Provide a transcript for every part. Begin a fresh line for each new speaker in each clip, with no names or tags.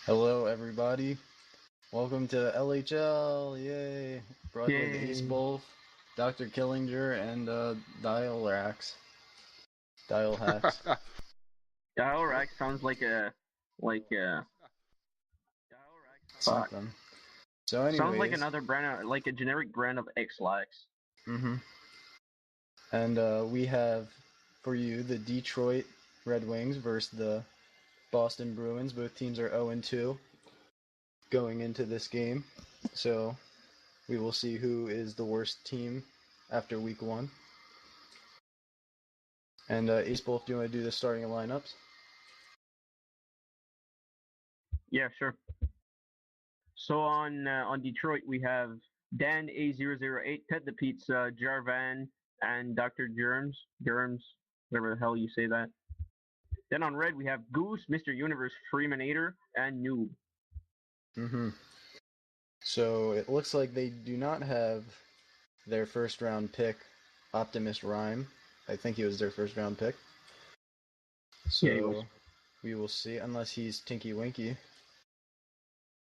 Hello, everybody. Welcome to LHL. Yay! Brought with
Yay.
Acebulf, Dr. Killinger, and Dial Hacks.
Dial rack sounds like a
Something. So, anyways,
sounds like another brand, like a generic brand of X-Lax.
And we have for you the Detroit Red Wings versus the Boston Bruins. Both teams are 0-2 going into this game. So we will see who is the worst team after week 1. And Acebulf, do you want to do the starting lineups?
Yeah, sure. So on Detroit we have Dan A008, Ted the Pizza, Jarvan, and Dr. Germs, whatever the hell you say that. Then on red we have Goose, Mr. Universe, Freeminator, and Noob.
So it looks like they do not have their first round pick, Optimus Rhyme. I think he was their first round pick. So
Yeah,
we will see, unless he's Tinky Winky,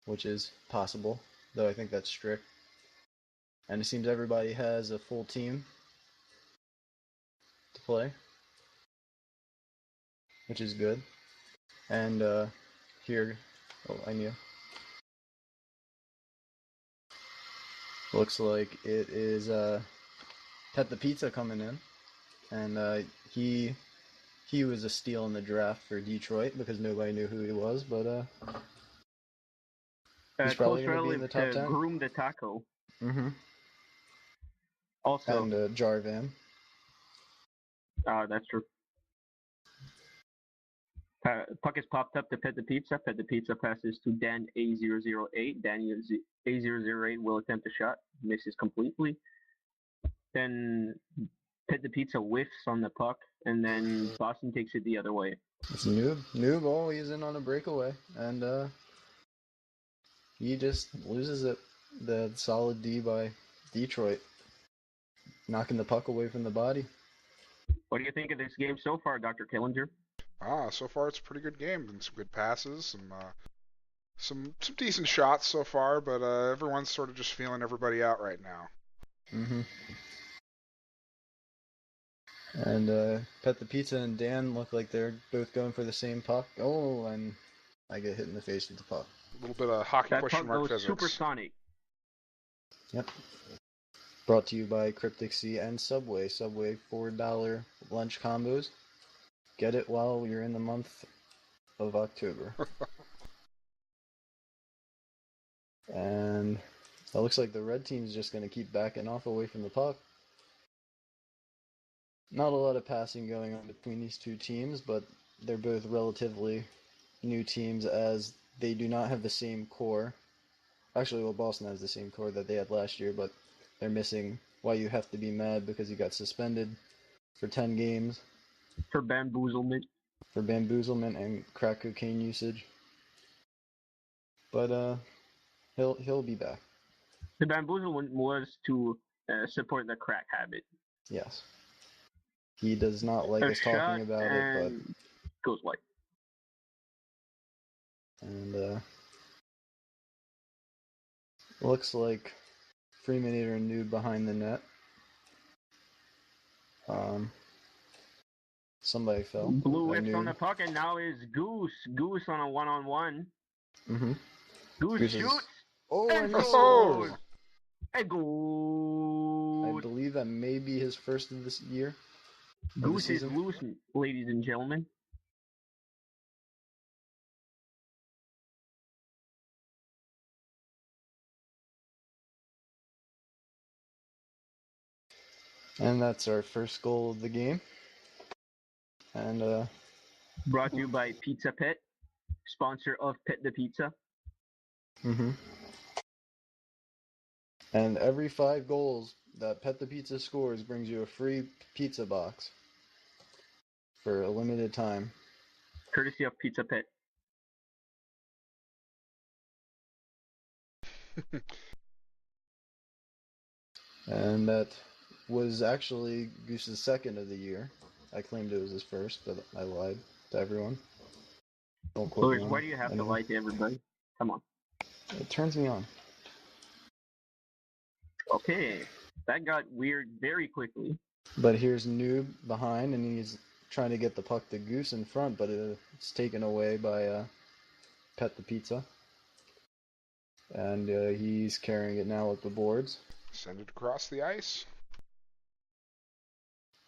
which is possible, though I think that's strict. And it seems everybody has a full team to play, which is good. And here, I knew. Looks like it is Pet the Pizza coming in, and he was a steal in the draft for Detroit because nobody knew who he was, but he's probably going to be in the top 10.
Groom the Taco.
Also, and Jarvan.
That's true. Puck is popped up to Pet the Pizza. Pet the Pizza passes to Dan A008. Dan A008 will attempt a shot, misses completely. Then Pet the Pizza whiffs on the puck, and then Boston takes it the other way.
It's Noob. Noob always in on a breakaway, and he just loses it. The solid D by Detroit, knocking the puck away from the body.
What do you think of this game so far, Dr. Killinger?
So far it's a pretty good game. Been some good passes, some decent shots so far, but everyone's sort of just feeling everybody out right now.
And Pet the Pizza and Dan look like they're both going for the same puck. Oh, and I get hit in the face with the puck.
A little bit of hockey question mark physics.
Supersonic.
Yep. Brought to you by Cryptic Sea and Subway. Subway $4 lunch combos. Get it while you're in the month of October. And it looks like the red team's just going to keep backing off away from the puck. Not a lot of passing going on between these two teams, but they're both relatively new teams as they do not have the same core. Actually, well, Boston has the same core that they had last year, but they're missing Why You Have to Be Mad because he got suspended for 10 games.
For bamboozlement.
For bamboozlement and crack cocaine usage. But he'll be back.
The bamboozlement was to support the crack habit.
Yes. He does not like us talking about it, but
goes white.
And looks like Freeminator and Nude behind the net. Somebody fell.
Blue whips on the puck, and now is Goose. Goose on a one-on-one. Goose shoots.
And
goes. And goal.
I believe that may be his first of this year.
Goose is loose, ladies and gentlemen.
And that's our first goal of the game. And
brought to you by Pizza Pet, sponsor of Pet the Pizza.
And every 5 goals that Pet the Pizza scores brings you a free pizza box for a limited time.
Courtesy of Pizza Pet.
And that was actually Goose's second of the year. I claimed it was his first, but I lied to everyone. Don't quote me
Tluers,
on
why do you have to
anything.
lie to everybody? Come on.
It turns me on.
Okay, that got weird very quickly.
But here's Noob behind, and he's trying to get the puck to Goose in front, but it's taken away by Pet the Pizza. And he's carrying it now with the boards.
Send it across the ice.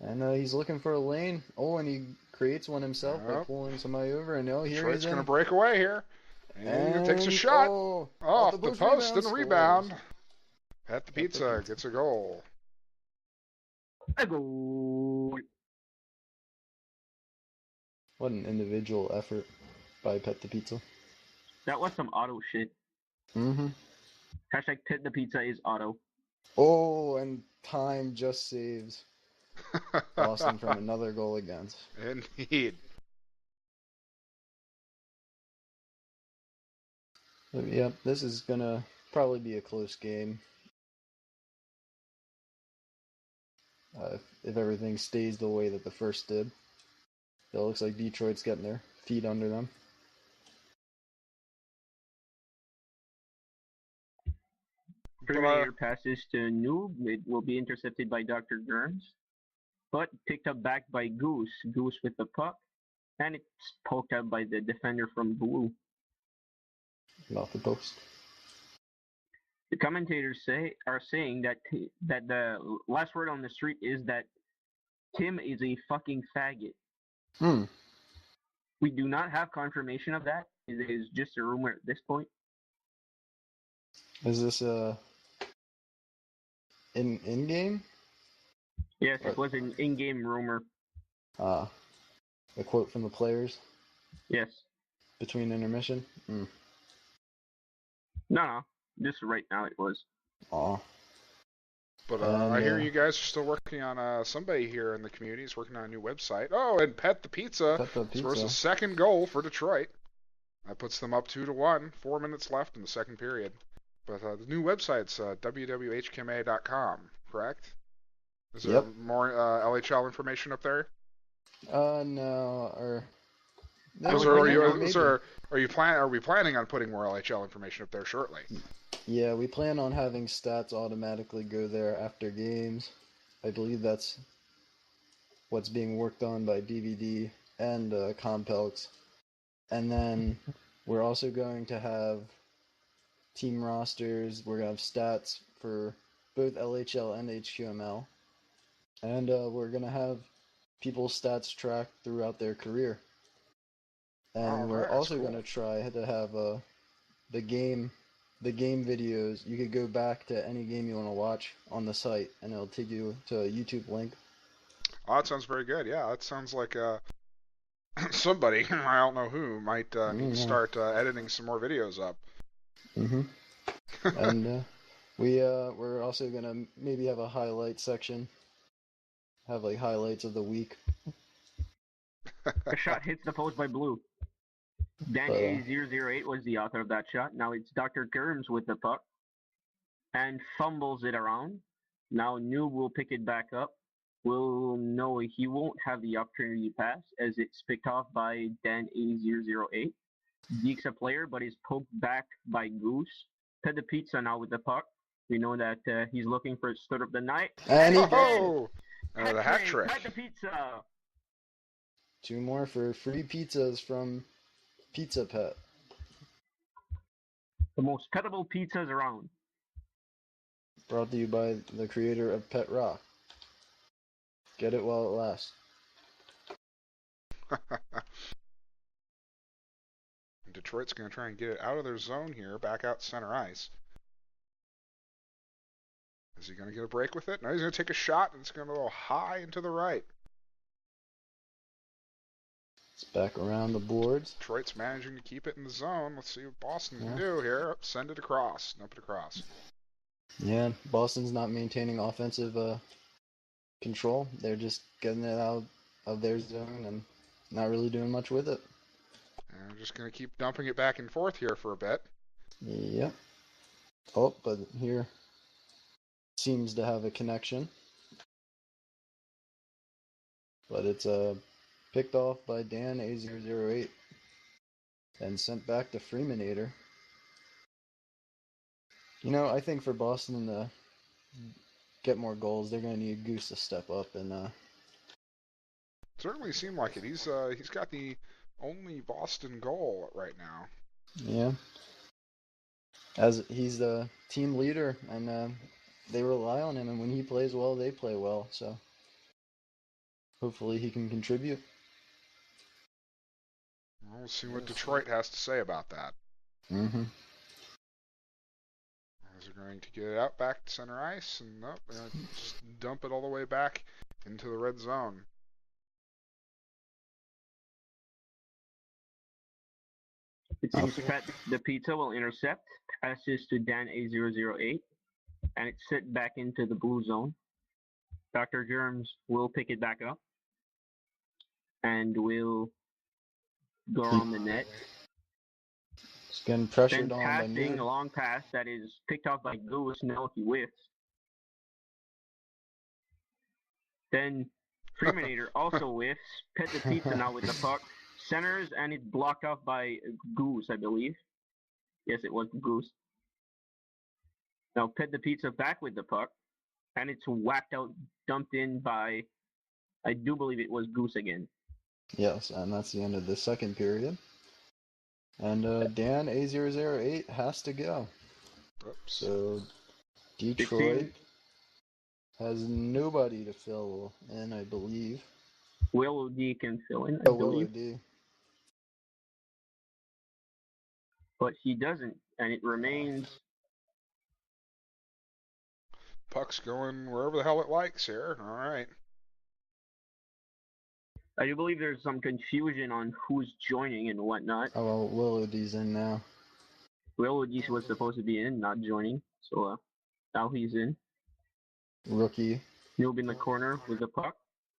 And he's looking for a lane. Oh, and he creates one himself by pulling somebody over. And here
Detroit's
he's in.
going to break away here. And takes a shot. Off the post and rebound. Pet the Pizza gets a goal.
A goal.
What an individual effort by Pet the Pizza.
That was some auto shit.
Mm-hmm.
Hashtag Pet the Pizza is auto.
Oh, and time just saves Boston from another goal against.
Indeed.
Yep, this is going to probably be a close game. If everything stays the way that the first did. It looks like Detroit's getting their feet under them.
Terminator passes to Noob. It will be intercepted by Dr. Germs, but picked up back by Goose. Goose with the puck, and it's poked out by the defender from Blue.
Off the post.
The commentators are saying that the last word on the street is that Tim is a fucking faggot. We do not have confirmation of that. It is just a rumor at this point.
Is this in game?
Yes, it was an in-game rumor.
A quote from the players
Yes.
between intermission.
No, just right now it was.
Aw.
But I hear you guys are still working on somebody here in the community is working on a new website. Oh, and Pet the Pizza scores a second goal for Detroit. That puts them up 2-1. 4 minutes left in the second period. But the new website's www.hkma.com, correct? Is there more LHL information up there?
No.
Are we planning on putting more LHL information up there shortly?
Yeah, we plan on having stats automatically go there after games. I believe that's what's being worked on by DVD and Compelx. And then we're also going to have team rosters. We're going to have stats for both LHL and HQML. And we're going to have people's stats tracked throughout their career. And we're also going to try to have the game videos. You could go back to any game you want to watch on the site, and it'll take you to a YouTube link.
Oh, that sounds very good. Yeah, that sounds like somebody, I don't know who, might need to start editing some more videos up.
And we're also going to maybe have a highlight section. Have like highlights of the week.
A shot hits the post by Blue. Dan A008 was the author of that shot. Now it's Dr. Germs with the puck and fumbles it around. Now Noob will pick it back up. We'll know he won't have the opportunity to pass as it's picked off by Dan A008. Deke's a player, but is poked back by Goose. Pet the Pizza now with the puck. We know that he's looking for his start of the night.
And he
the hat trick.
Pet the Pizza.
2 more for free pizzas from Pizza Pet.
The most petable pizzas around.
Brought to you by the creator of Pet Rock. Get it while it lasts.
Detroit's going to try and get it out of their zone here, back out center ice. Is he going to get a break with it? No, he's going to take a shot, and it's going to go high and to the right.
It's back around the boards.
Detroit's managing to keep it in the zone. Let's see what Boston can do here. Send it across. Dump it across.
Yeah, Boston's not maintaining offensive control. They're just getting it out of their zone and not really doing much with it.
And we're just going to keep dumping it back and forth here for a bit.
Yep. Oh, but here seems to have a connection. But it's picked off by Dan A008. and sent back to Freemannator. You know, I think for Boston to get more goals, they're going to need Goose to step up and.
Certainly seemed like it. He's got the only Boston goal right now.
Yeah. As he's the team leader, and they rely on him, and when he plays well, they play well. So hopefully he can contribute.
We'll see what Detroit has to say about that.
Mm-hmm.
As they're going to get it out back to center ice, and just dump it all the way back into the red zone.
It seems Pat the Pizza will intercept, passes to Dan A008, and it's sent back into the blue zone. Dr. Germs will pick it back up and will go on the net.
He's getting pressured
then
on by
passing
Noob.
a long pass that is picked off by Goose. No, he whiffs. Then Freemannator also whiffs. Pet the Pizza now with the puck. Centers, and it's blocked off by Goose, I believe. Yes, it was Goose. Now Pet the Pizza back with the puck, and it's whacked out, dumped in by, I do believe it was Goose again.
Yes, and that's the end of the second period. And Dan A008 has to go.
Oops.
So Detroit has nobody to fill in, I believe.
Will D can fill in, I believe.
Will D.
But he doesn't, and it remains.
Puck's going wherever the hell it likes here. All right.
I do believe there's some confusion on who's joining and whatnot.
Oh, well, Will D's in now.
Will D was supposed to be in, not joining. So now he's in.
Rookie.
Noob in the corner with the puck.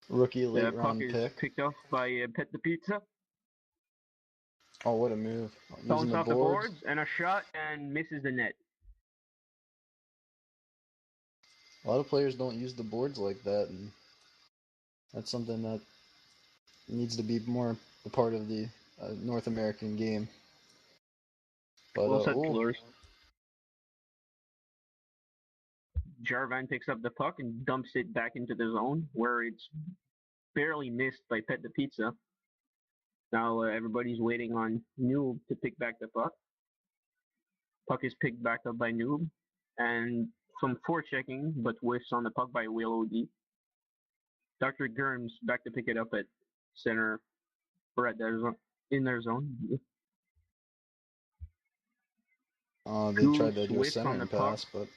Rookie late round
pick.
pick.
Picked off by Pet the Pizza.
Oh, what a move.
Bounce off the boards and a shot and misses the net.
A lot of players don't use the boards like that, and that's something that needs to be more a part of the North American game. But
well said, Tluers. Jarvan picks up the puck and dumps it back into the zone, where it's barely missed by Pet the Pizza. Now everybody's waiting on Noob to pick back the puck. Puck is picked back up by Noob, and some forechecking, but whiffs on the puck by Will OD. Dr. Germs back to pick it up at center, or at their zone, in their zone.
They tried to do a centering pass, but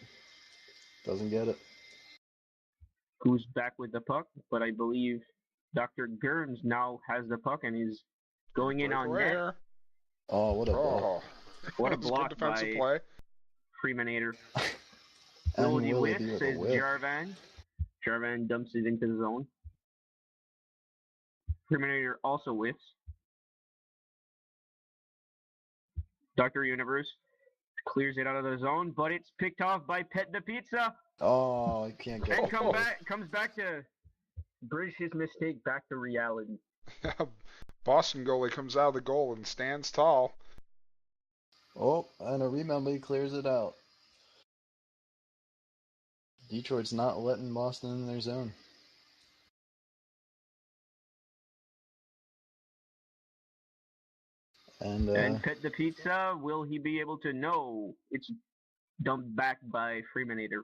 doesn't get it.
Who's back with the puck, but I believe Dr. Germs now has the puck and is going in on net.
Oh, what a block.
What a block
good defensive
by
play.
Freemannator.
And
Will whiffs is Jarvan. Jarvan dumps it into the zone. Freemannator also whiffs. Dr. Universe clears it out of the zone, but it's picked off by Pet the Pizza.
Oh, I can't get
it. And comes back to bridge his mistake back to reality.
Boston goalie comes out of the goal and stands tall.
Oh, and a rebound, but he clears it out. Detroit's not letting Boston in their zone. And
Pet the Pizza, will he be able to know? It's dumped back by Freemannator.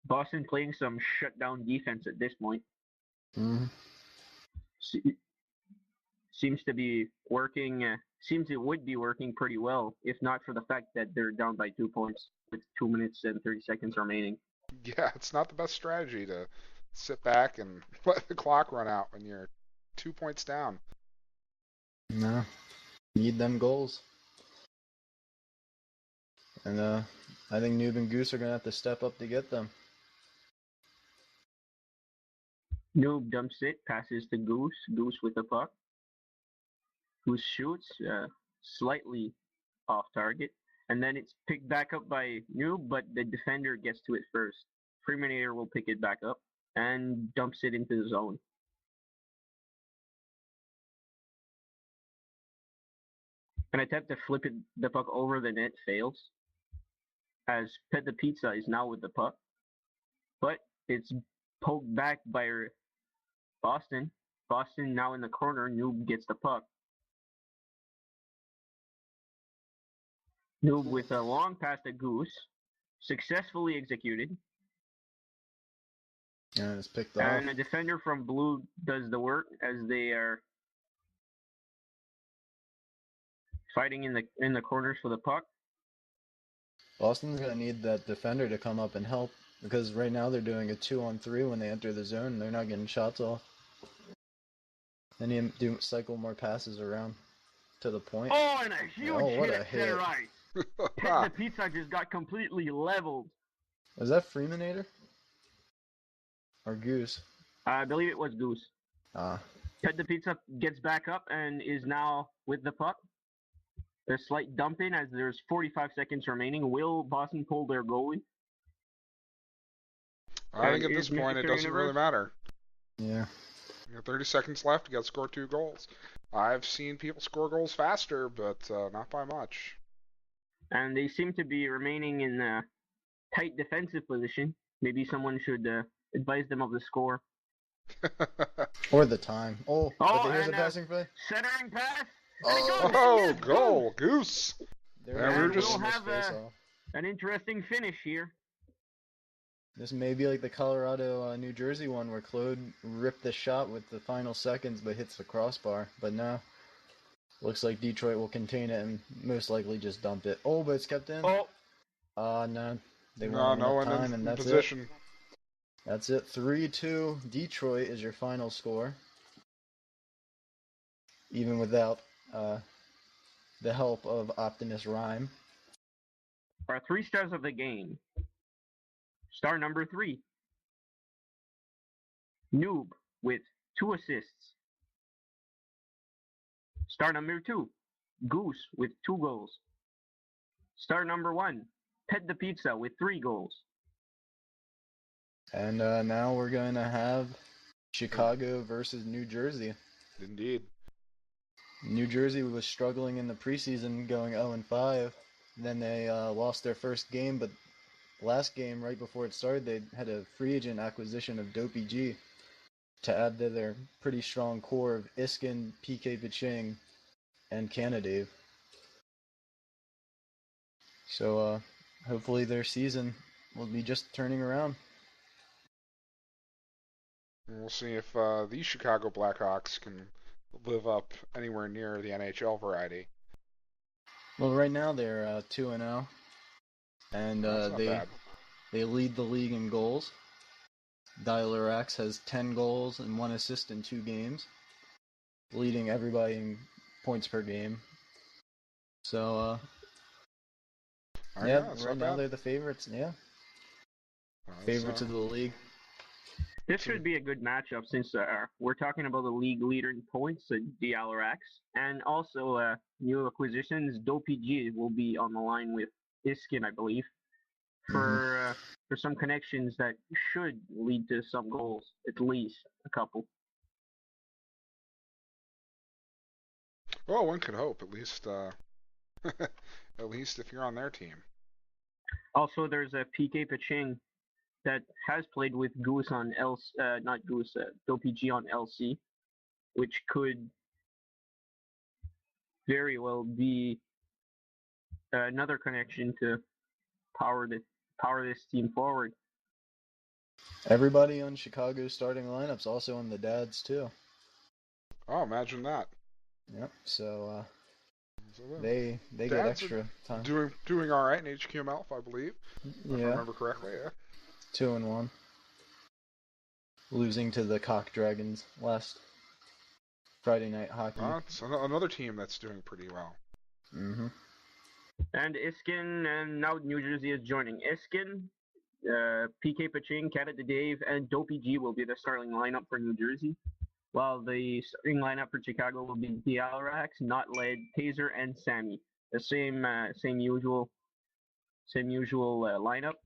Boston playing some shutdown defense at this point.
Mm-hmm.
Seems to be working. Seems it would be working pretty well, if not for the fact that they're down by 2 points with 2 minutes and 30 seconds remaining.
Yeah, it's not the best strategy to sit back and let the clock run out when you're 2 points down.
No. Need them goals. And I think Noob and Goose are going to have to step up to get them.
Noob dumps it, passes to Goose. Goose with the puck. Goose shoots, slightly off target. And then it's picked back up by Noob, but the defender gets to it first. Freemannator will pick it back up and dumps it into the zone. An attempt to flip the puck over the net fails, as Pet the Pizza is now with the puck. But it's poked back by Boston. Boston now in the corner. Noob gets the puck. Noob with a long pass to Goose. Successfully executed.
And it's picked off.
And a defender from Blue does the work as they are fighting in the corners for the puck.
Boston's going to need that defender to come up and help, because right now they're doing a 2-on-3 when they enter the zone and they're not getting shots off. They need to cycle more passes around to the point.
Oh, and a huge hit at center ice. Pet the Pizza just got completely leveled.
Was that Freeminator? Or Goose?
I believe it was Goose.
Ah.
Pet the Pizza gets back up and is now with the puck. A slight dump in as there's 45 seconds remaining. Will Boston pull their goalie?
I think at this point it doesn't really matter.
Yeah.
You got 30 seconds left. You got to score 2 goals. I've seen people score goals faster, but not by much.
And they seem to be remaining in a tight defensive position. Maybe someone should advise them of the score.
Or the time. Oh, but here's a passing play.
Centering pass.
Oh, goal. Goose.
We'll have an interesting finish here.
This may be like the Colorado, New Jersey one where Claude ripped the shot with the final seconds but hits the crossbar. But no. Looks like Detroit will contain it and most likely just dump it. Oh, but it's kept in.
Oh.
No. They won enough time, and that's
position.
It. That's it. 3-2. Detroit is your final score. Even without the help of Optimus Rhyme.
Our 3 stars of the game. Star number 3. Noob with 2 assists. Star number 2. Goose with 2 goals. Star number 1. Pet the Pizza with 3 goals.
And now we're going to have Chicago versus New Jersey.
Indeed.
New Jersey was struggling in the preseason, going 0-5. Then they lost their first game, but last game, right before it started, they had a free agent acquisition of Dopey G to add to their pretty strong core of Iskin, pkpaching, and Canadave. So hopefully their season will be just turning around.
We'll see if these Chicago Blackhawks can live up anywhere near the NHL variety.
Well, right now they're 2-0, and they lead the league in goals. Dialer X has 10 goals and 1 assist in 2 games, leading everybody in points per game. So, right now they're the favorites. Yeah, favorites of the league.
This should be a good matchup since we're talking about the league leader in points, Dialer X, and also new acquisitions. Dopey G will be on the line with Iskin, I believe, for some connections that should lead to some goals, at least a couple.
Well, one could hope, at least at least if you're on their team.
Also, there's a pkpaching that has played with Goose on Dopey G on LC, which could very well be another connection to power this team forward.
Everybody on Chicago's starting lineup's also on the dads too.
Oh, imagine that.
Yep. So they get extra time.
Doing all right in HQML, I believe. If I remember correctly. Yeah.
2-1. Losing to the Cock Dragons last Friday night hockey.
It's another team that's doing pretty well.
Mm-hmm.
And Iskin, and now New Jersey is joining. Iskin, pkpaching, Canada Dave, and Dopey G will be the starting lineup for New Jersey, while the starting lineup for Chicago will be Dialrax, Not Led, Taser, and Sammy. The same usual lineup.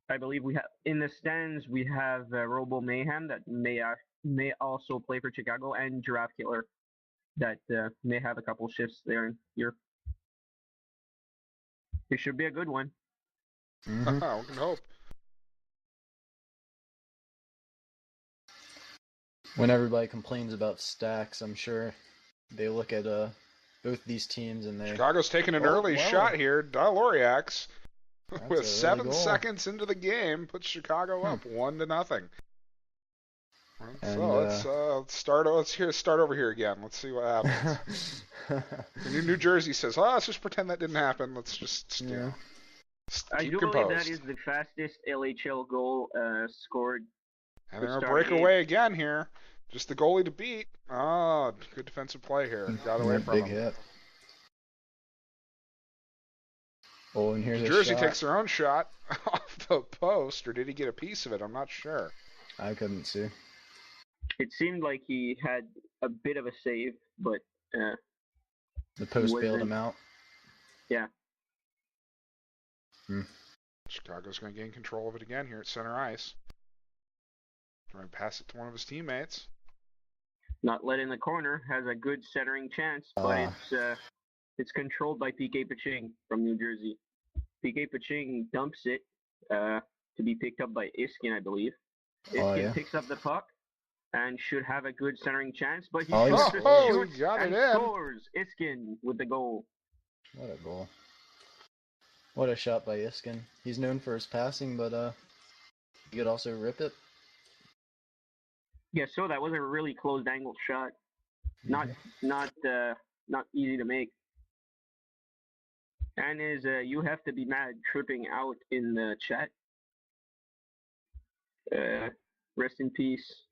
I believe we have in the stands we have robomaeyhem that may also play for Chicago, and Giraffe Killer that may have a couple shifts there here. It should be a good one.
Mm-hmm. We can hope.
When everybody complains about stacks, I'm sure they look at both these teams and they...
Chicago's taking an early shot here. Daloriax, with 7 seconds into the game, puts Chicago up 1-0.
And,
so let's start over here again. Let's see what happens. New Jersey says, let's just pretend that didn't happen. Let's just
I do believe that is the fastest LHL goal scored.
And they're going to break away again here. Just the goalie to beat. Good defensive play here. Got away from him.
Big hit. Oh, and here's
New Jersey takes their own shot off the post, or did he get a piece of it? I'm not sure.
I couldn't see.
It seemed like he had a bit of a save, but
the post bailed him out.
Yeah.
Chicago's going to gain control of it again here at center ice. Trying to pass it to one of his teammates.
Not let in the corner, has a good centering chance, but it's controlled by pkpaching from New Jersey. pkpaching dumps it to be picked up by Iskin, I believe. Iskin picks up the puck and should have a good centering chance, but he shoots and scores. Iskin with the goal.
What a goal. What a shot by Iskin. He's known for his passing, but he could also rip it.
Yeah, so that was a really closed angle shot. Not easy to make. And you have to be mad tripping out in the chat. Rest in peace,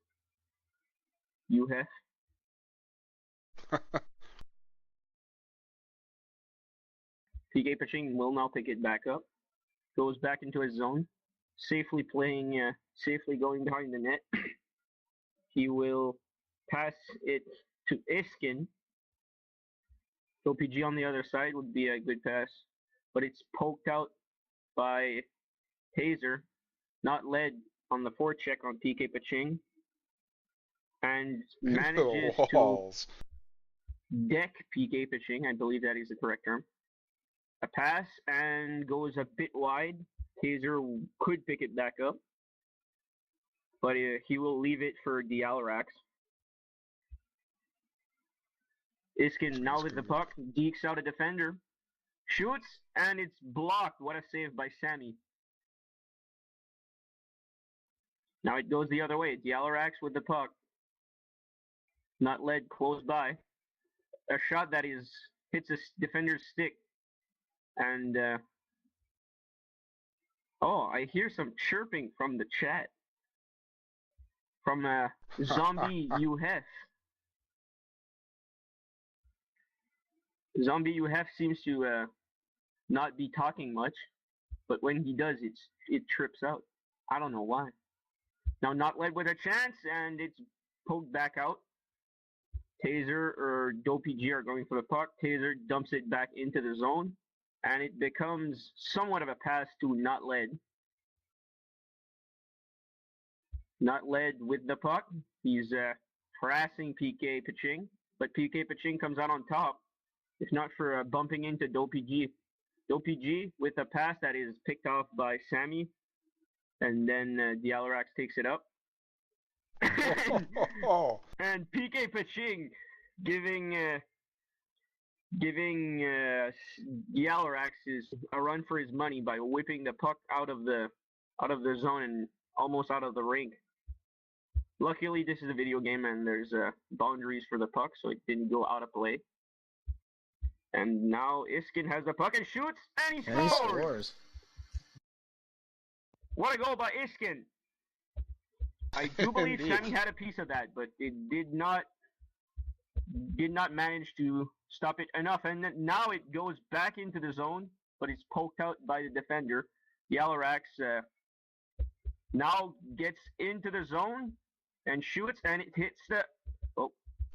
you have. pkpaching will now pick it back up. Goes back into his zone. Safely going behind the net. He will pass it to Iskin. OPG on the other side would be a good pass, but it's poked out by Hazer, not led on the forecheck on pkpaching, and manages to deck pkpaching. I believe that is the correct term. A pass and goes a bit wide. Hazer could pick it back up, but he will leave it for Daloriax. Iskin now with the puck, dekes out a defender, shoots, and it's blocked. What a save by Sammy. Now it goes the other way. Daloriax with the puck. Not led, close by. A shot that hits a defender's stick. And, I hear some chirping from the chat. From Zombie UF. Zombie UF seems to not be talking much, but when he does, it trips out. I don't know why. Now not led with a chance, and it's poked back out. Taser or DoPG are going for the puck. Taser dumps it back into the zone, and it becomes somewhat of a pass to not led. Not led with the puck. He's harassing pkpaching, but pkpaching comes out on top. If not for bumping into DoPG. DoPG with a pass that is picked off by Sammy, and then Daloriax takes it up. And pkpaching giving Daloriax a run for his money by whipping the puck out of the zone and almost out of the rink. Luckily, this is a video game and there's boundaries for the puck, so it didn't go out of play. And now Iskin has the puck and shoots, and he scores! What a goal by Iskin! I do believe Sammy had a piece of that, but it did not manage to stop it enough. And now it goes back into the zone, but it's poked out by the defender. Daloriax now gets into the zone and shoots, and it hits the...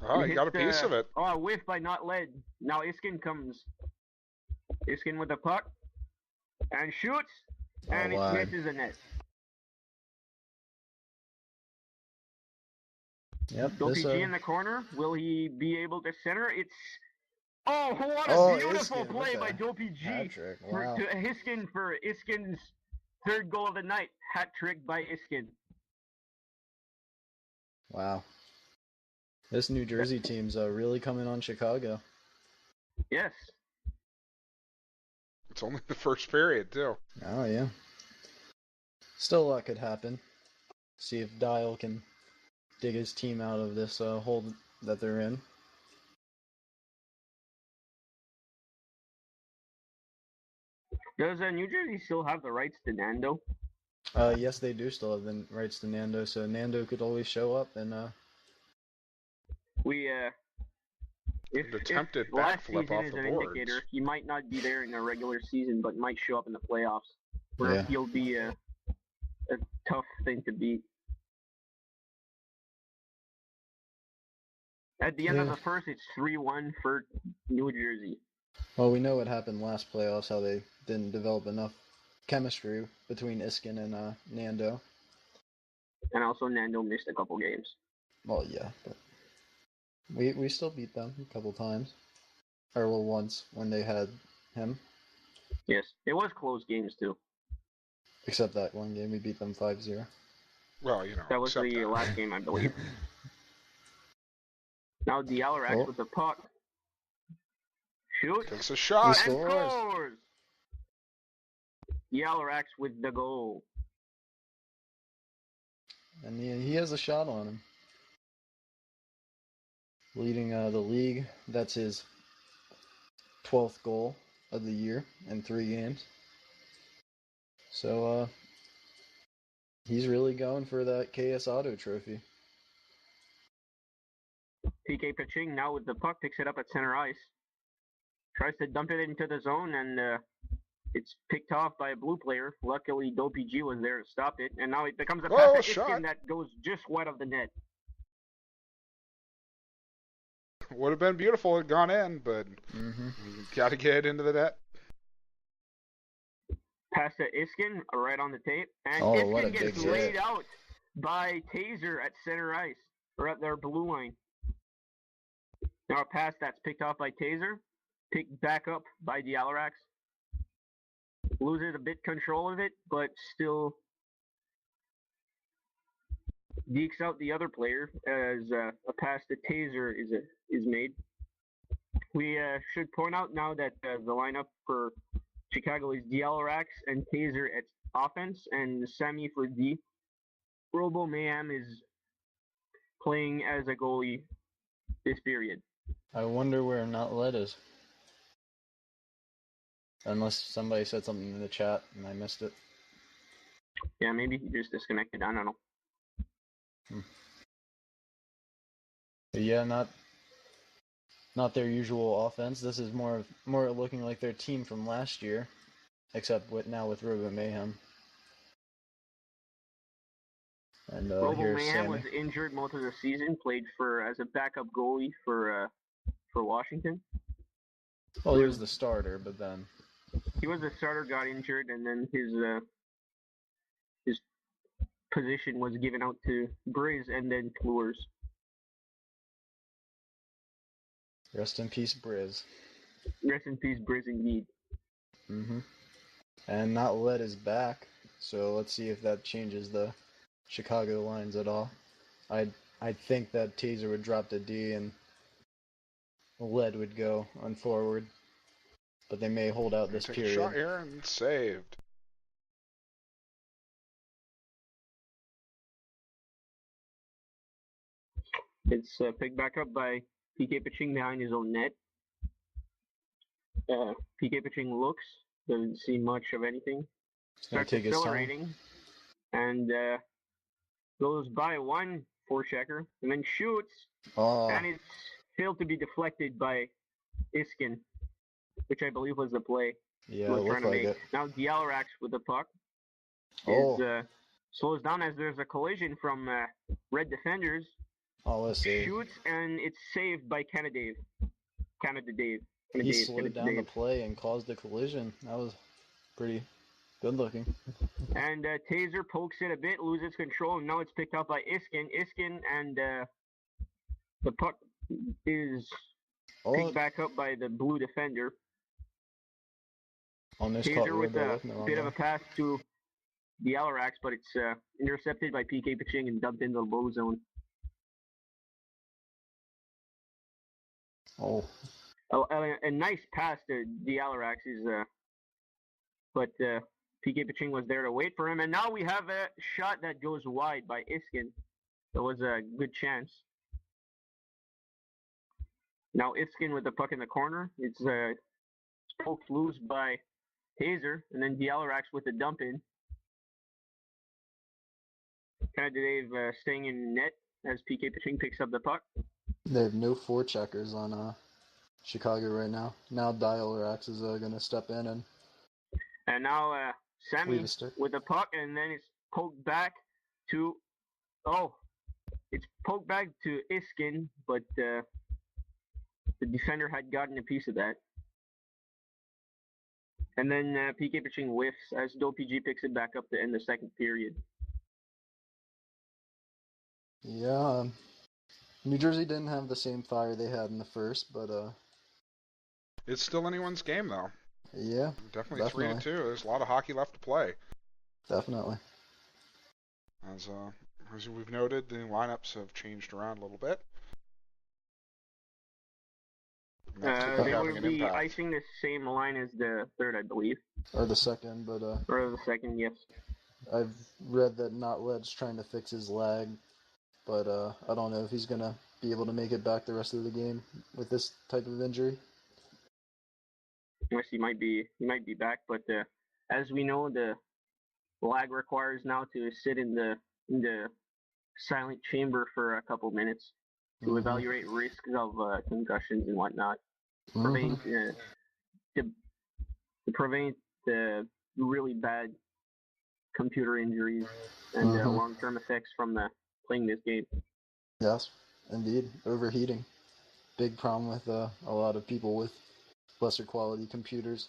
Oh, he got a piece of it.
Oh, a whiff by not led. Now Iskin comes. Iskin with the puck. And shoots. And it misses the net.
Yep.
Dopey G in the corner. Will he be able to center? It's... Oh, what a beautiful
Iskin,
play by Dopey G.
Hat-trick. Wow.
To Hiskin for Iskin's third goal of the night. Hat trick by Iskin.
Wow. This New Jersey team's really coming on Chicago.
Yes.
It's only the first period, too.
Oh, yeah. Still a lot could happen. See if Dial can dig his team out of this hole that they're in.
Does New Jersey still have the rights to Nando?
Yes, they do still have the rights to Nando, so Nando could always show up and
If attempted
last
backflip
season
off
is
the
an
boards.
indicator, he might not be there in the regular season, but might show up in the playoffs, where he'll be a tough thing to beat. At the end of the first, it's 3-1 for New Jersey.
Well, we know what happened last playoffs, how they didn't develop enough chemistry between Iskin and Nando.
And also Nando missed a couple games.
Well, yeah, but we still beat them a couple times. Or, well, once, when they had him.
Yes, it was close games, too.
Except that one game, we beat them 5-0.
Well, you know,
that was the last game, I believe. Now Dialarax with the puck. Shoot.
Takes a shot.
He
and scores. Dialarax with the goal.
And he has a shot on him. Leading the league. That's his 12th goal of the year in 3 games. So, he's really going for that KS Auto trophy.
Pkpaching now with the puck, picks it up at center ice. Tries to dump it into the zone, and it's picked off by a blue player. Luckily, Dopey G was there to stop it, and now it becomes a pass to Iskin that goes just wide of the net.
Would have been beautiful if it had gone in, but you got to get it into the net.
Pass to Iskin, right on the tape, and Iskin gets laid out by Taser at center ice, or at their blue line. Now a pass that's picked off by Taser, picked back up by Dialarax. Loses a bit control of it, but still dekes out the other player as a pass to Taser is made. We should point out now that the lineup for Chicago is Dialarax and Taser at offense, and Sammy for D. Robomaeyhem is playing as a goalie this period.
I wonder where Not Led is. Unless somebody said something in the chat and I missed it.
Yeah, maybe he just disconnected. I don't know.
But yeah, not their usual offense. This is more looking like their team from last year, except now with robomaeyhem. And
robomaeyhem was injured most of the season. Played as a backup goalie for Washington.
Well, he was the starter, but then
he was the starter, got injured, and then his position was given out to Briz and then Tluers.
Rest in peace, Briz.
Rest in peace, Briz, indeed.
And Not Led is back, so let's see if that changes the Chicago lines at all. I think that Taser would drop to D and Led would go on forward, but they may hold out this period.
Shot here and saved.
It's picked back up by Pkpaching behind his own net. Pkpaching looks, doesn't see much of anything. Starts accelerating, and goes by one forechecker, and then shoots, and it's failed to be deflected by Iskin, which I believe was the play
he was trying to make. It.
Now Dialarax with the puck slows down as there's a collision from red defenders.
Let's see.
Shoots, and it's saved by Canada Dave.
He slowed down the play and caused the collision. That was pretty good looking.
And Taser pokes it a bit, loses control, and now it's picked up by Iskin. Iskin and The puck is picked back up by the blue defender. Taser with a bit of a pass to the Alarax, but it's intercepted by pkpaching and dumped into the low zone.
Oh.
A nice pass to the Alarax, but pkpaching was there to wait for him. And now we have a shot that goes wide by Iskin. That was a good chance. Now Iskin with the puck in the corner. It's poked loose by Taser, and then Dialarax with the dump in. Dave staying in net as pkpaching picks up the puck.
They have no forecheckers on Chicago right now. Now Dialarax is going to step in
and now Sammy with the puck, and then it's poked back to Iskin, but the defender had gotten a piece of that. And then pkpaching whiffs as DoPG picks it back up to end the second period.
Yeah, New Jersey didn't have the same fire they had in the first, but
it's still anyone's game, though.
Yeah,
definitely 3-2. There's a lot of hockey left to play.
Definitely.
As we've noted, the lineups have changed around a little bit.
They will be icing the same line as the third, I believe.
Or the second, but
or the second, yes.
I've read that Notled's trying to fix his lag, but I don't know if he's gonna be able to make it back the rest of the game with this type of injury.
Yes, he might be back, but as we know, the lag requires now to sit in the silent chamber for a couple minutes to evaluate risks of concussions and whatnot, to prevent the really bad computer injuries and long-term effects from playing this game.
Yes, indeed, overheating. Big problem with a lot of people with lesser quality computers.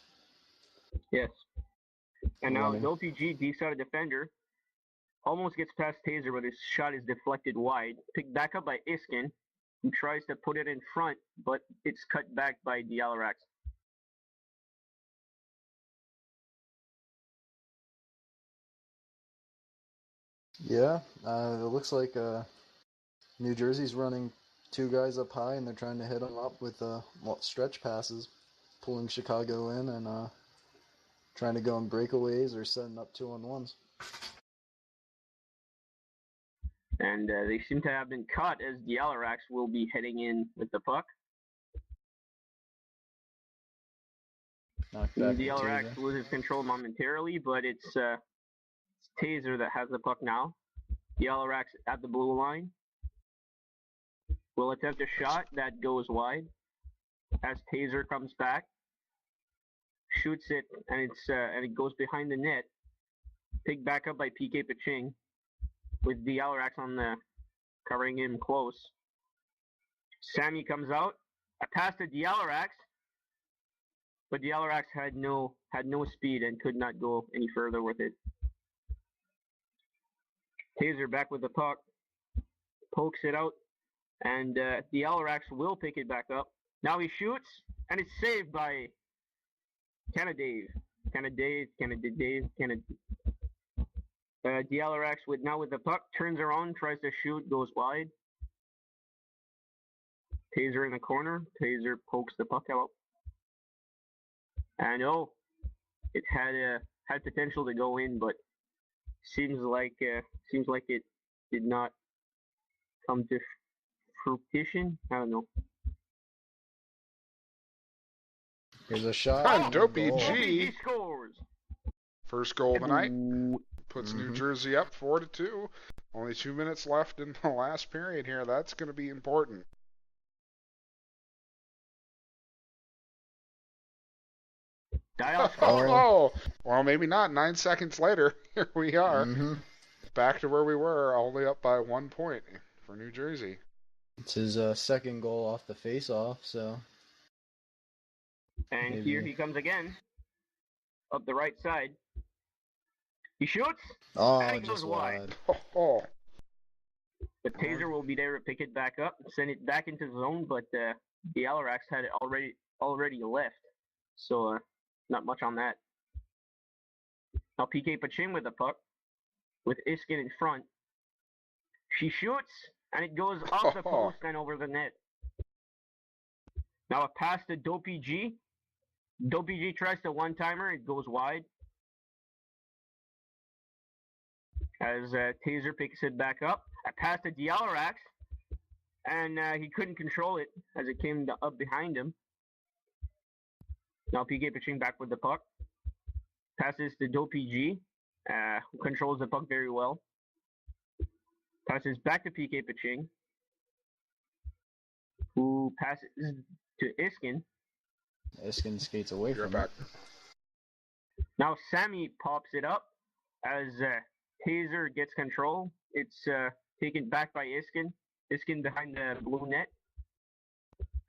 Yes. And now LPG deep-sided defender almost gets past Taser, but his shot is deflected wide. Picked back up by Iskin, who tries to put it in front, but it's cut back by Dialarax.
Yeah, it looks like New Jersey's running two guys up high, and they're trying to hit them up with stretch passes, pulling Chicago in and trying to go in breakaways or setting up 2-on-1s.
And they seem to have been caught as Dialarax will be heading in with the puck. Dialarax loses control momentarily, but it's Taser that has the puck now. Dialarax at the blue line will attempt a shot that goes wide as Taser comes back, shoots it, and it goes behind the net. Picked back up by pkpaching with Dialarax covering him close. Sammy comes out, a pass to Dialarax, but Dialarax had no speed and could not go any further with it. Taser back with the puck, pokes it out, and Dialarax will pick it back up. Now he shoots, and it's saved by Dave. Dialarax with the puck, turns around, tries to shoot, goes wide. Taser in the corner. Taser pokes the puck out. And it had potential to go in, but seems like it did not come to fruition. I don't know.
Here's a shot.
And DoPG
scores.
First goal of the night. Puts New Jersey up 4-2. Only 2 minutes left in the last period here. That's going to be important. Oh, well, maybe not. 9 seconds later, here we are. Back to where we were, only up by 1 point for New Jersey.
It's his second goal off the face-off, so...
And maybe. Here he comes again. Up the right side. He shoots.
Oh,
and he
just
goes wide. The Taser will be there to pick it back up, send it back into the zone, but the Alarak had it already left. So not much on that. Now pkpaching with the puck, with Iskin in front. She shoots, and it goes off the post and over the net. Now a pass to Dopey G. Dopey G tries to one-timer, it goes wide. As Taser picks it back up. A pass to Dialarax, and he couldn't control it as it came up behind him. Now pkpaching back with the puck. Passes to Dopey G, who controls the puck very well. Passes back to pkpaching, who passes to Iskin.
Iskin skates away from
back.
Now Sammy pops it up as Taser gets control. It's taken back by Iskin. Iskin behind the blue net.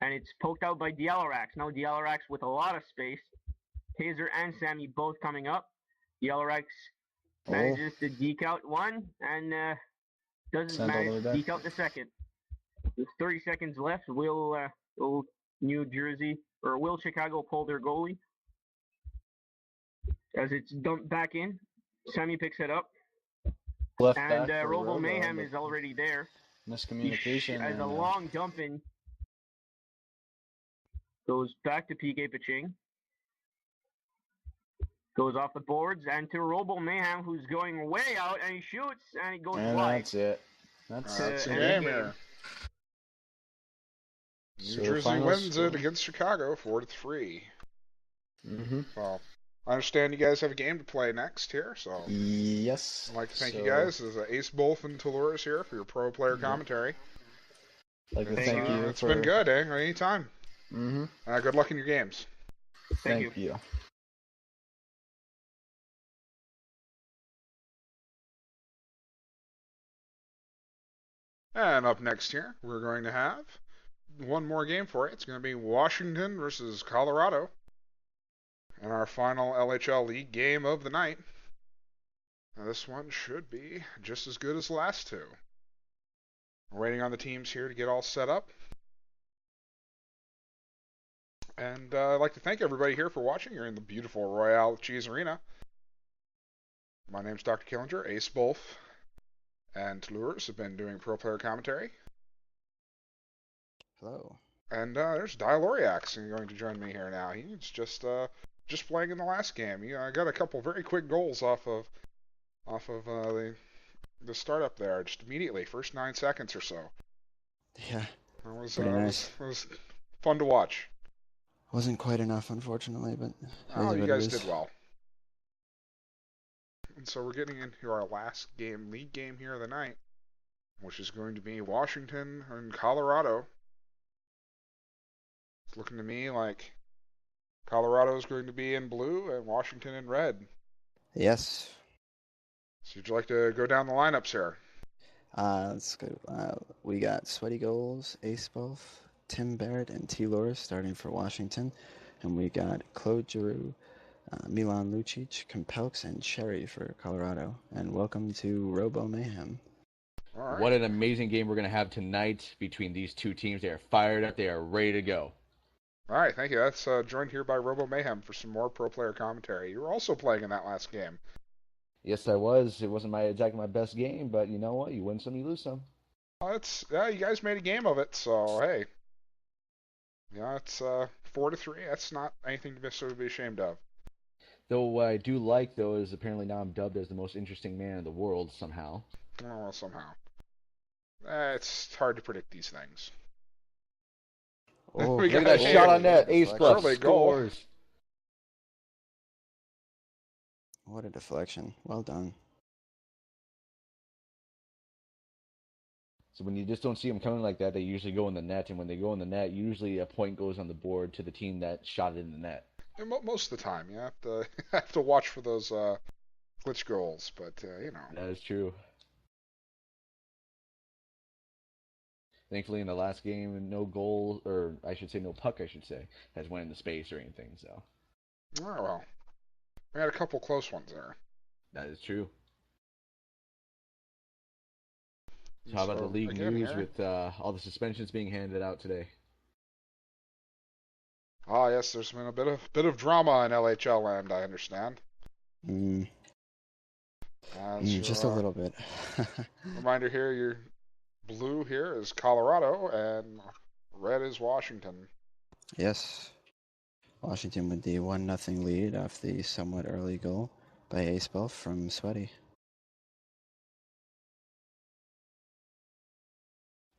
And it's poked out by Dialarax. Now Dialarax with a lot of space. Taser and Sammy both coming up. Dialarax manages to deke out one and doesn't manage to deke out the second. There's 30 seconds left. Will New Jersey or will Chicago pull their goalie? As it's dumped back in. Sammy picks it up.
Left
and robomaeyhem is already there.
Miscommunication.
As a long dump in. Goes back to pkpaching. Goes off the boards and to robomaeyhem, who's going way out, and he shoots and it goes wide.
That's it. That's
the game here. New Jersey wins it against Chicago 4-3. Well, I understand you guys have a game to play next here, so
yes.
I'd like to thank you guys. This is Acebulf and Tluers here for your pro player commentary.
I'd like to thank you.
It's been good, eh? Anytime. Good luck in your games.
Thank you.
And up next here, we're going to have one more game for you. It's going to be Washington versus Colorado. And our final LHL League game of the night. Now this one should be just as good as the last two. We're waiting on the teams here to get all set up. And I'd like to thank everybody here for watching here in the beautiful Royale Cheese Arena. My name's Dr. Killinger. Acebulf and Tluers have been doing pro player commentary.
Hello.
And there's Dialoriax going to join me here now. He's just playing in the last game. He got a couple very quick goals off of the startup there, just immediately, first 9 seconds or so.
Yeah.
It was
pretty nice.
It was fun to watch.
Wasn't quite enough, unfortunately, but
you guys did well. And so we're getting into our last game, league game here of the night, which is going to be Washington and Colorado. It's looking to me like Colorado is going to be in blue and Washington in red.
Yes.
So would you like to go down the lineups here?
Let's go. We got Sweaty Goals, Acebulf, Tim Barrett, and Tluers starting for Washington. And we got Claude Giroux, Milan Lucic, Kompelks, and Cherry for Colorado. And welcome to robomaeyhem.
All right.
What an amazing game we're going to have tonight between these two teams. They are fired up. They are ready to go.
All right, thank you. That's joined here by robomaeyhem for some more pro player commentary. You were also playing in that last game.
Yes, I was. It wasn't exactly my best game, but you know what? You win some, you lose some.
You guys made a game of it, so hey. Yeah, it's 4-3. That's not anything to be ashamed of.
Though what I do like, though, is apparently now I'm dubbed as the most interesting man in the world somehow.
Oh, well, somehow. It's hard to predict these things.
Oh,
look at that shot on net. Acebulf scores.
What a deflection. Well done.
So when you just don't see them coming like that, they usually go in the net. And when they go in the net, usually a point goes on the board to the team that shot it in the net.
And most of the time, you have to watch for those glitch goals. But, you know.
That is true. Thankfully, in the last game, no goal, or I should say no puck, has went into space or anything. So.
Oh, well. We had a couple close ones there.
That is true. So how about the league
again,
news
here,
with all the suspensions being handed out today?
Ah, yes, there's been a bit of drama in LHL land, I understand.
Just a little bit.
Reminder here, your blue here is Colorado, and red is Washington.
Yes. Washington with the 1-0 lead off the somewhat early goal by Acebulf from Sweaty.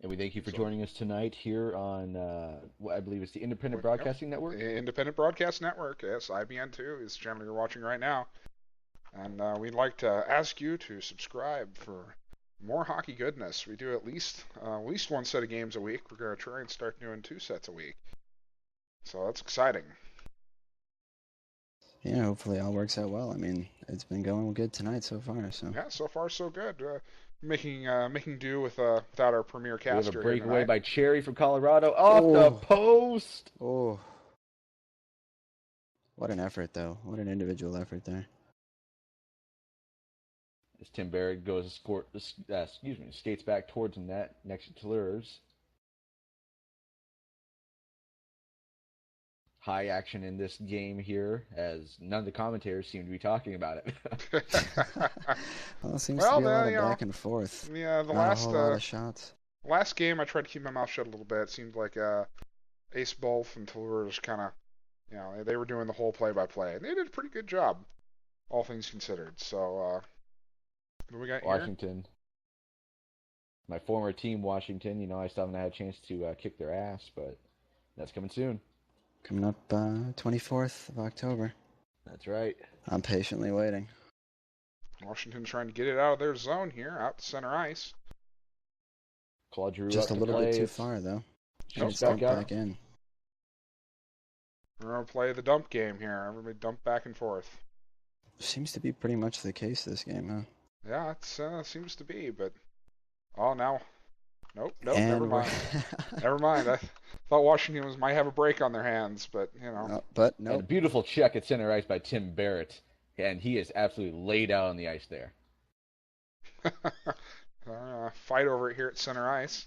And we thank you for joining us tonight here on what I believe is the Independent Broadcasting Network.
The Independent Broadcast Network, yes, IBN2 is the channel you're watching right now. And we'd like to ask you to subscribe for more hockey goodness. We do at least one set of games a week. We're going to try and start doing 2 sets a week. So that's exciting.
Yeah, hopefully it all works out well. I mean, it's been going good tonight so far. So
yeah, so far so good. Making do without our premier caster.
We have a breakaway by Cherry from Colorado off the post.
Oh, what an effort, though! What an individual effort there.
As Tim Barrett goes skates back towards the net next to Tluers. High action in this game here, as none of the commentators seem to be talking about it.
Well, it seems to be a lot of back and forth.
Yeah,
Not a whole lot of shots.
Last game, I tried to keep my mouth shut a little bit. It seemed like Acebulf and Tluers kind of, they were doing the whole play-by-play, and they did a pretty good job, all things considered. So, what do we got
Washington.
Here?
My former team, Washington. I still haven't had a chance to kick their ass, but that's coming soon.
Coming up 24th of October.
That's right.
I'm patiently waiting.
Washington trying to get it out of their zone here, out to center ice.
Claude Giroux
just a little bit too far, though. Should dump back in.
We're going to play the dump game here. Everybody dump back and forth.
Seems to be pretty much the case this game, huh?
Yeah, it seems to be, but... Oh, now... Nope, never mind. Never mind. I thought Washington might have a break on their hands, but,
But no.
And a beautiful check at center ice by Tim Barrett, and he is absolutely laid out on the ice there.
Fight over it here at center ice.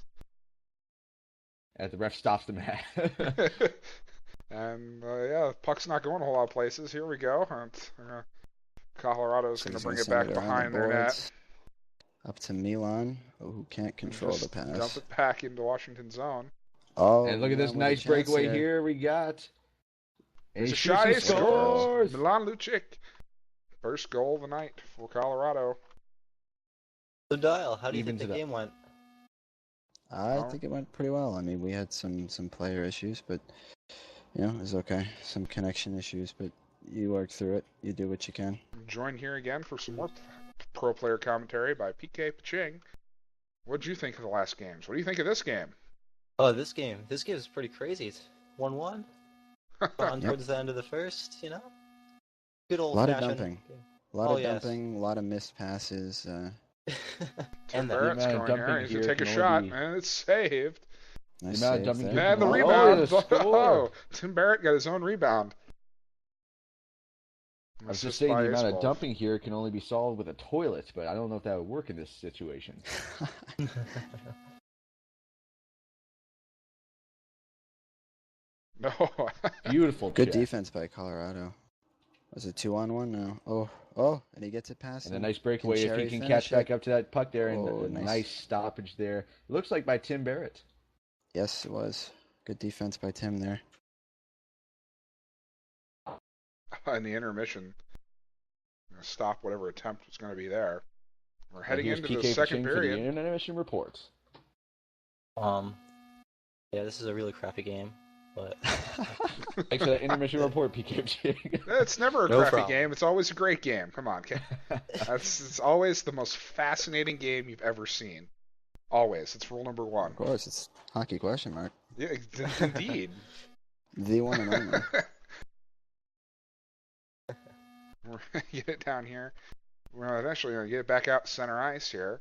As the ref stops the match.
And, puck's not going a whole lot of places. Here we go. Colorado's going to bring it back behind their net.
Up to Milan, who can't control the pass.
Dump it back into Washington's zone.
Oh,
and look at this nice breakaway here. We got
a shot. He scores. Milan Lucic, first goal of the night for Colorado.
So Dial, how do you think the game went?
I think it went pretty well. I mean, we had some player issues, but it was okay. Some connection issues, but you work through it. You do what you can.
Join here again for some more pro player commentary by pkpaching. What did you think of the last games? What do you think of this game?
Oh, this game is pretty crazy. It's 1-1. On towards the end of the first, Good old fashioned.
A lot of dumping, a lot of missed passes.
Tim Barrett's going here. He's going to take a shot, and it's saved.
Nice
and the rebound. Oh, Tim Barrett got his own rebound.
I was just saying the amount of dumping here can only be solved with a toilet, but I don't know if that would work in this situation.
No.
Beautiful.
Good defense by Colorado. Was it 2-on-1 now? Oh, and he gets it past.
And a nice breakaway if he can catch back up to that puck there, and nice stoppage there. It looks like by Tim Barrett.
Yes, it was. Good defense by Tim there.
In the intermission, stop whatever attempt was going to be there. We're heading into the second period.
For the intermission reports.
Yeah, this is a really crappy game, but
thanks for that intermission report, PK.
It's never a crappy game. It's always a great game. Come on, it's always the most fascinating game you've ever seen. Always. It's rule number 1.
Of course, it's hockey question mark.
Yeah, indeed.
The one and only.
We're going to get it down here. We're eventually going to get it back out to center ice here.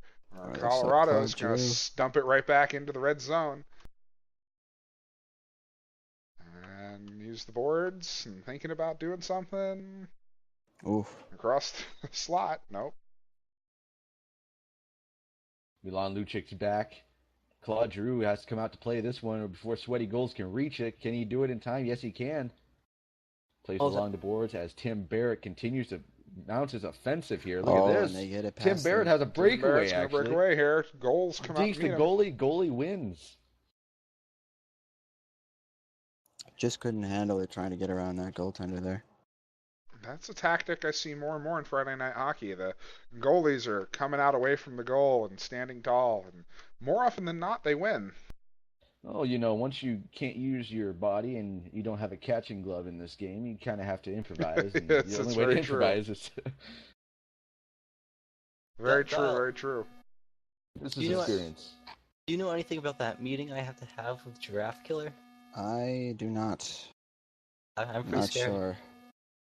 Colorado's going to stump it right back into the red zone. And use the boards and thinking about doing something.
Oof.
Across the slot. Nope.
Milan Lucic's back. Claude Giroux has to come out to play this one before Sweaty Goals can reach it. Can he do it in time? Yes, he can. Plays along the boards as Tim Barrett continues to mount his offensive here. Look at this.
And they get it
Tim
past
Barrett has a breakaway,
Tim Barrett's
actually.
gonna break away here. Goals come out to meet
the
him.
goalie wins.
Just couldn't handle it trying to get around that goaltender there.
That's a tactic I see more and more in Friday Night Hockey. The goalies are coming out away from the goal and standing tall, and more often than not, they win.
Oh, you know, once you can't use your body and you don't have a catching glove in this game, you kind of have to improvise. And
Yes,
the only
it's
way to
very
improvise is
Very true, very true.
this is experience.
Do you know anything about that meeting I have to have with Giraffe Killer?
I do not.
I'm pretty
Not
scared.
sure.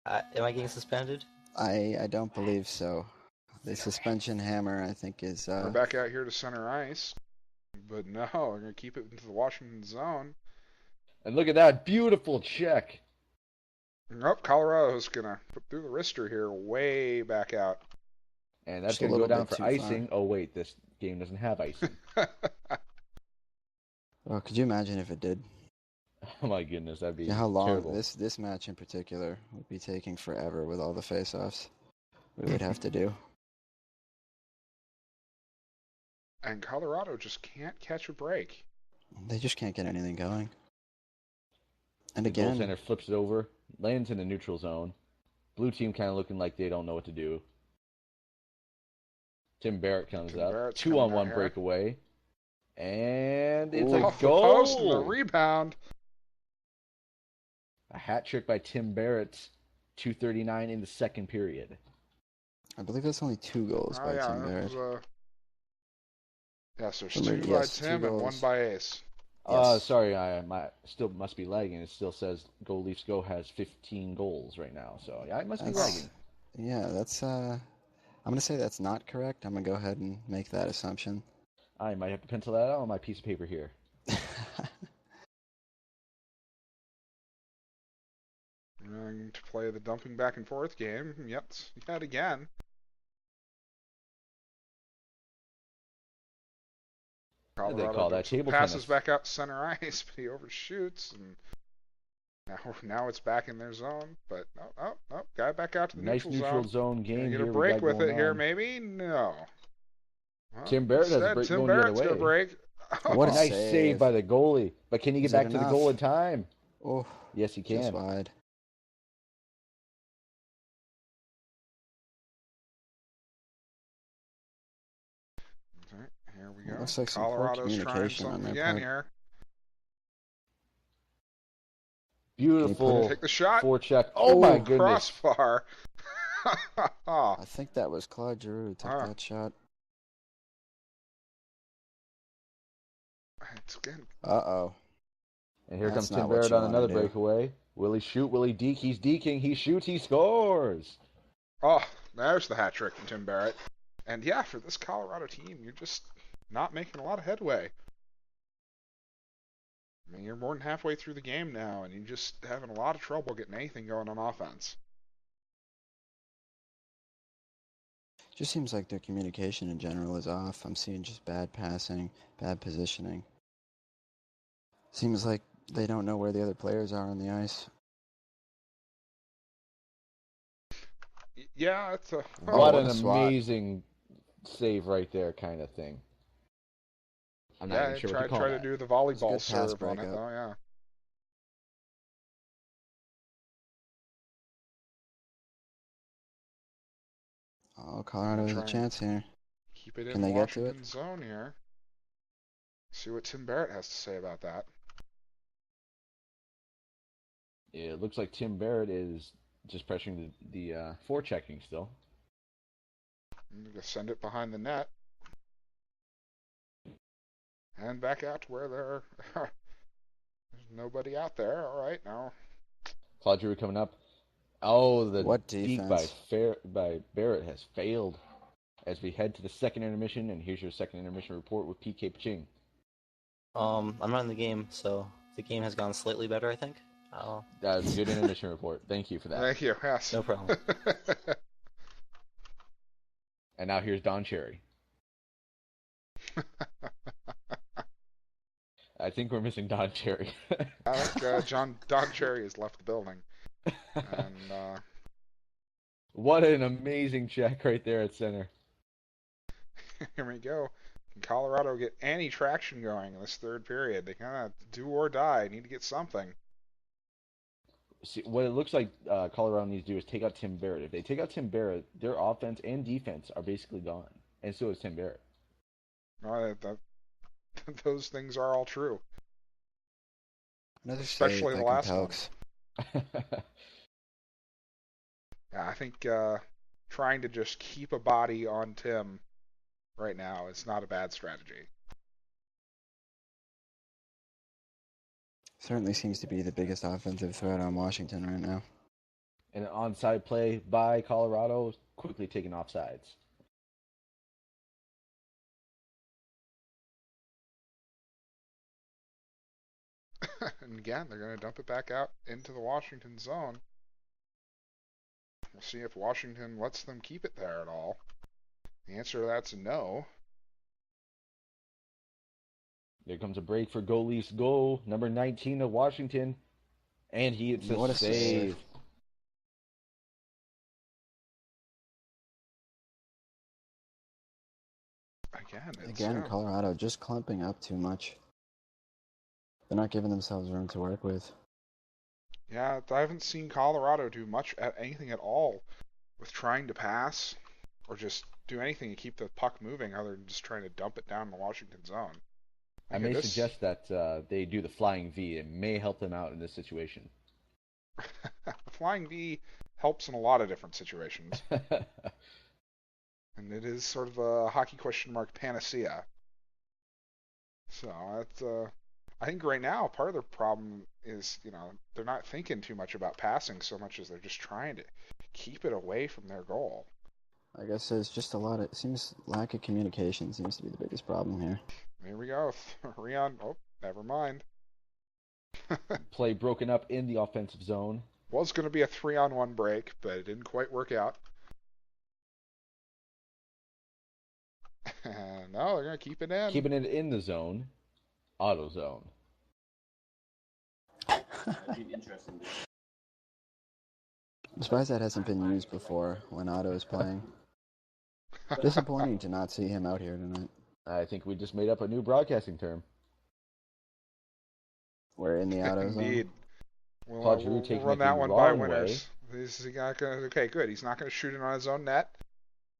Am I getting suspended?
I don't believe so. The suspension hammer, I think, is...
We're back out here to center ice. But no, we're going to keep it into the Washington zone.
And look at that beautiful check.
Nope, Colorado's going to put through the wrister here way back out.
And that's
Just a
going to go
little
down
bit
for
too
icing.
far.
Oh, wait, this game doesn't have icing.
Well, could you imagine if it did?
Oh, my goodness, that'd be
Yeah, how long
terrible.
this match in particular would be taking forever with all the face-offs we would have to do.
And Colorado just can't catch a break.
They just can't get anything going. And
The
again,
goaltender flips it over, lands in the neutral zone. Blue team kind of looking like they don't know what to do. Tim Barrett comes
Tim
up.
Barrett's
2-on-1
coming out here.
breakaway. And it's
Off
a
the
goal!
post and the rebound.
A hat trick by Tim Barrett. 2:39 in the second period.
I believe that's only 2 goals by Tim Barrett.
Yes, there's
Or
2
maybe,
by
yes, 2
Tim and 1
goals.
by Ace.
Yes.
Sorry, I still must be lagging. It still says Go Leafs Go has 15 goals right now. So, yeah, I must be lagging.
Yeah, that's... I'm going to say that's not correct. I'm going to go ahead and make that assumption.
I might have to pencil that out on my piece of paper here.
Going to play the dumping back and forth game. Yet again.
What do they call that? Table
passes
tennis.
back out to center ice, but he overshoots, and now it's back in their zone. But no, guy back out to the
Nice neutral zone game.
Gonna get
here
a break
we got
with it
going
here,
on.
maybe? No. Well,
Tim Barrett has a break
Tim
going the other
Barrett's
way.
gonna break.
What a
Nice
save.
save by the goalie. But can he get
Is it
back to the
enough?
goal in time?
Oh,
Yes, he
just
can.
wide.
Alright, here we go.
Looks like some poor
Colorado's trying
communication on
something
their
again
part.
here.
Beautiful
Take the shot.
forecheck. Oh my goodness.
Crossbar.
I think that was Claude Giroux who took that shot.
It's again.
Uh-oh.
And here
That's
comes Tim
not what
Barrett
you
on
wanna
another
do.
breakaway. Will he shoot? Will he deke? He's deking. He shoots. He scores.
Oh, there's the hat trick from Tim Barrett. And yeah, for this Colorado team, you're just not making a lot of headway. I mean, you're more than halfway through the game now, and you're just having a lot of trouble getting anything going on offense.
Just seems like their communication in general is off. I'm seeing just bad passing, bad positioning. Seems like they don't know where the other players are on the ice.
Yeah, it's a...
What an
a swat.
amazing save right there kind of thing. I'm not
Yeah,
even sure what to call
try
that.
to do the
It's a
volleyball
good pass
serve on it,
breakup.
though, yeah.
Oh, Colorado has a chance here.
Keep it
Can
in
they get to it?
Washington zone here. See what Tim Barrett has to say about that.
Yeah, it looks like Tim Barrett is just pressuring the forechecking still.
I'm going to send it behind the net. And back out to where there's nobody out there. All right, now.
Claude Giroux coming up. Oh, the
What
deke
defense?
by Barrett has failed. As we head to the second intermission, and here's your second intermission report with pkpaching.
I'm not in the game, so the game has gone slightly better, I think.
That's a good intermission report. Thank you for that.
Thank you. Yes.
No problem.
And now here's Don Cherry. I think we're missing Don Cherry.
I think Don Cherry has left the building. And
what an amazing check right there at center.
Here we go. Can Colorado get any traction going in this third period? They kind of do or die. Need to get something.
See, what it looks like Colorado needs to do is take out Tim Barrett. If they take out Tim Barrett, their offense and defense are basically gone. And so is Tim Barrett.
No, those things are all true.
Another
Especially the last one.
Yeah,
I think trying to just keep a body on Tim right now is not a bad strategy.
Certainly seems to be the biggest offensive threat on Washington right now.
And an onside play by Colorado, quickly taken offsides.
And again, they're going to dump it back out into the Washington zone. We'll see if Washington lets them keep it there at all. The answer to that's no.
There comes a break for goalie's goal, number 19 of Washington, and it's a save.
Again,
Colorado just clumping up too much. They're not giving themselves room to work with.
Yeah, I haven't seen Colorado do much at anything at all with trying to pass or just do anything to keep the puck moving other than just trying to dump it down the Washington zone.
I may suggest that they do the flying V. It may help them out in this situation.
The flying V helps in a lot of different situations. And it is sort of a hockey question mark panacea. So that's I think right now part of the problem is, they're not thinking too much about passing so much as they're just trying to keep it away from their goal.
I guess there's just it seems lack of communication seems to be the biggest problem here.
Here we go. 3 on. Oh, never mind.
Play broken up in the offensive zone.
Was going to be a 3-on-1 break, but it didn't quite work out. No, they're going to keep it in.
Keeping it in the zone. Auto zone.
I'm surprised that hasn't been used before when Otto is playing. Disappointing to not see him out here tonight.
I think we just made up a new broadcasting term.
We're in the auto
Indeed.
zone.
We'll run that one by winners. Is he not gonna, okay, good. He's not going to shoot it on his own net.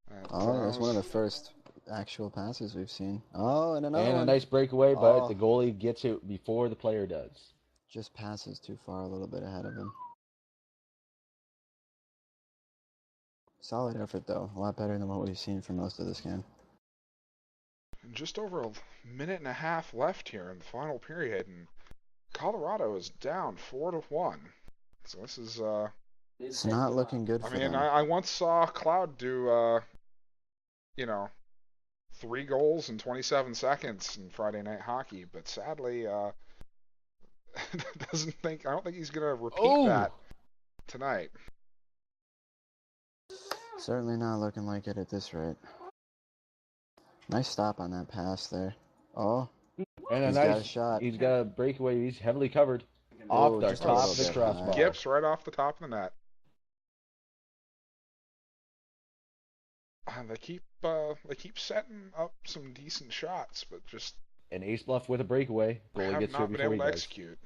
That's one of the first actual passes we've seen. Oh, and another
one.
And
a nice breakaway, but the goalie gets it before the player does.
Just passes too far, a little bit ahead of him. Solid effort, though. A lot better than what we've seen for most of this game.
Just over a minute and a half left here in the final period, and Colorado is down 4-1. So this is
it's not looking good for them.
I once saw Cloud do 3 goals in 27 seconds in Friday Night Hockey, but sadly I don't think he's gonna repeat that tonight.
Certainly not looking like it at this rate. Nice stop on that pass there. Oh,
and
he's got a shot.
He's got a breakaway. He's heavily covered off the top of the crossbar.
Gips right off the top of the net. They keep setting up some decent shots, but just
an Acebulf with a breakaway. Goalie gets
not been able to execute.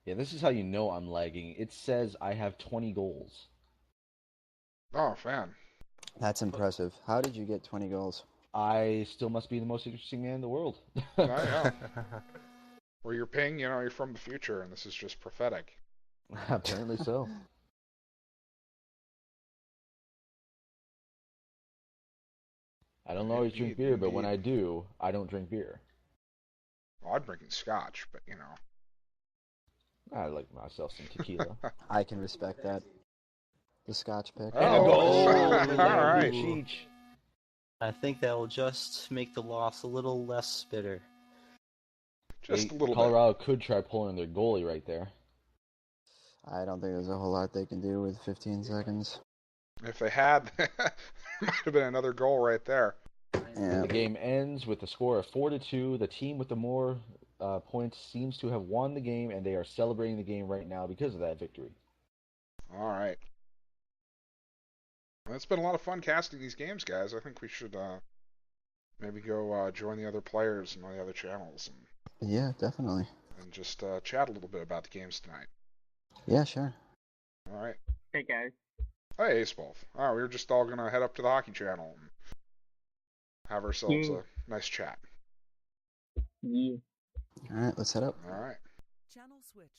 Yeah, this is how you know I'm lagging. It says I have 20 goals.
Oh, fan.
That's impressive. How did you get 20 goals?
I still must be the most interesting man in the world.
I know. Or you're ping, you're from the future, and this is just prophetic.
Apparently so. I don't always drink beer, but when I do, I don't drink beer.
Well, I'm drinking scotch, but
I like myself some tequila.
I can respect that. The Scotch pick.
All right.
I think that will just make the loss a little less bitter.
Just a little
Colorado could try pulling their goalie right there.
I don't think there's a whole lot they can do with 15 seconds.
If they had, it might have been another goal right there.
Yeah.
The game ends with a score of 4-2. The team with the more points seems to have won the game, and they are celebrating the game right now because of that victory.
All right. Well, it's been a lot of fun casting these games, guys. I think we should maybe go join the other players and all the other channels.
Yeah, definitely.
And just chat a little bit about the games tonight.
Yeah, sure.
All right.
Hey, guys.
Hey, Acebulf. Oh, we were just all going to head up to the hockey channel and have ourselves a nice chat.
Yeah.
All right, let's head up.
All right.
Channel switched.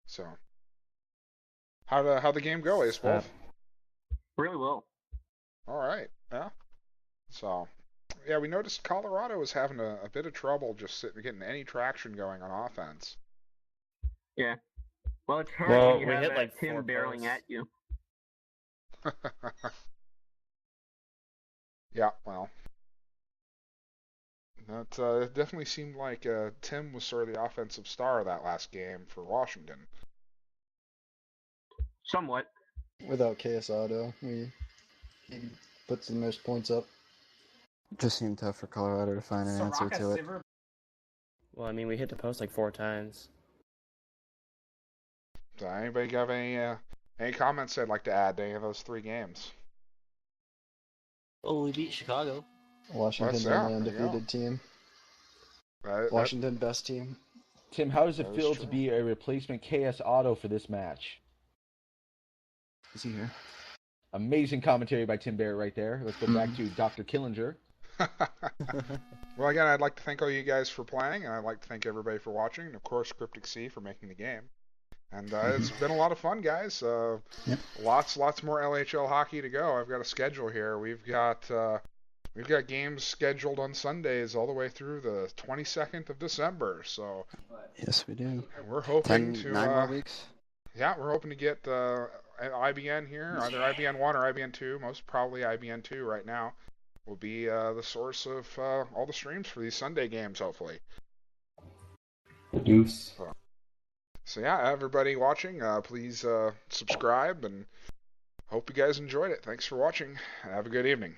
So, how'd the game go, Acebulf?
Really well.
All right. Yeah. So, yeah, we noticed Colorado was having a bit of trouble just getting any traction going on offense.
Yeah. Well, it's hard
Well,
when you
we
have
hit like
Tim
4
barreling
posts.
at you.
Yeah, well, that it definitely seemed like Tim was sort of the offensive star of that last game for Washington.
Somewhat.
Without KS Auto, he puts the most points up.
Just seemed tough for Colorado to find an answer to it.
Well, I mean, we hit the post like 4 times.
Does anybody have any comments they'd like to add to any of those 3 games?
Oh, we beat Chicago.
Washington's
Well,
only
yeah, there you
undefeated team.
That-
Washington, best team.
Tim, how does it
That is
feel
true.
to be a replacement KS Auto for this match?
Is he here?
Amazing commentary by Tim Barrett right there. Let's go back to Dr. Killinger.
Well, again, I'd like to thank all you guys for playing, and I'd like to thank everybody for watching, and of course, Cryptic C for making the game. And it's been a lot of fun, guys.
Yep.
Lots more LHL hockey to go. I've got a schedule here. We've got games scheduled on Sundays all the way through the 22nd of December. So
Yes, we do.
we're hoping
9 more weeks.
Yeah, we're hoping to get IBN here, either IBN 1 or IBN 2. Most probably IBN 2 right now will be the source of all the streams for these Sunday games, hopefully.
Deuce.
So yeah, everybody watching, please subscribe, and hope you guys enjoyed it. Thanks for watching, and have a good evening.